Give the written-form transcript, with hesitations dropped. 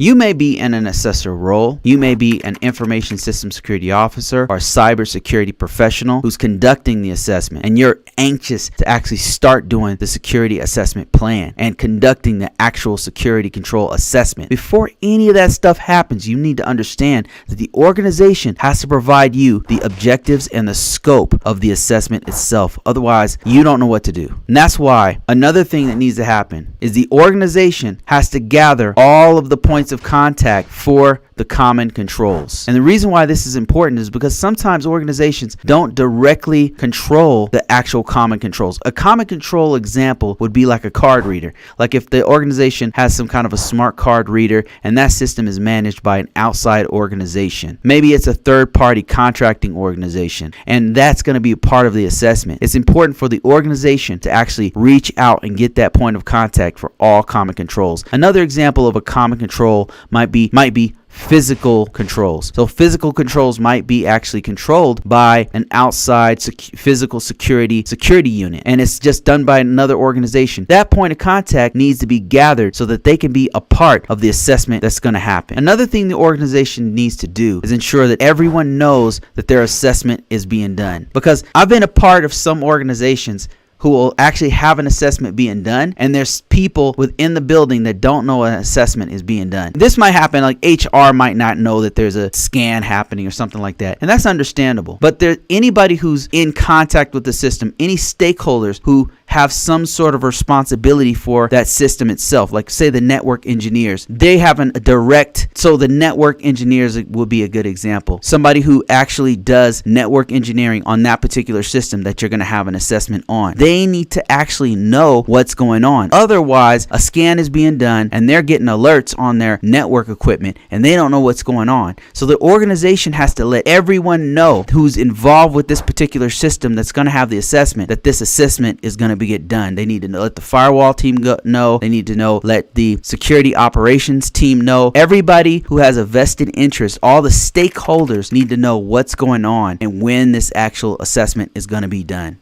You may be in an assessor role. You may be an information system security officer or a cybersecurity professional who's conducting the assessment, and you're anxious to actually start doing the security assessment plan and conducting the actual security control assessment. Before any of that stuff happens, you need to understand that the organization has to provide you the objectives and the scope of the assessment itself. Otherwise, you don't know what to do. And that's why another thing that needs to happen is the organization has to gather all of the points of contact for the common controls. And the reason why this is important is because sometimes organizations don't directly control the actual common controls. A common control example would be like a card reader. Like if the organization has some kind of a smart card reader and that system is managed by an outside organization. Maybe it's a third-party contracting organization, and that's going to be a part of the assessment. It's important for the organization to actually reach out and get that point of contact for all common controls. Another example of a common control might be physical controls. So physical controls might be actually controlled by an outside physical security unit, and it's just done by another organization. That point of contact needs to be gathered so that they can be a part of the assessment that's going to happen. Another thing the organization needs to do is ensure that everyone knows that their assessment is being done. Because I've been a part of some organizations who will actually have an assessment being done, and there's people within the building that don't know an assessment is being done. This might happen, like HR might not know that there's a scan happening or something like that, and that's understandable. But anybody who's in contact with the system, any stakeholders who have some sort of responsibility for that system itself, like say the network engineers, they have so the network engineers would be a good example. Somebody who actually does network engineering on that particular system that you're going to have an assessment on. They need to actually know what's going on. Otherwise, a scan is being done and they're getting alerts on their network equipment and they don't know what's going on. So the organization has to let everyone know who's involved with this particular system that's going to have the assessment that this assessment is going to get done. They need to let the firewall team know. They need to let the security operations team know. Everybody who has a vested interest, all the stakeholders need to know what's going on and when this actual assessment is going to be done.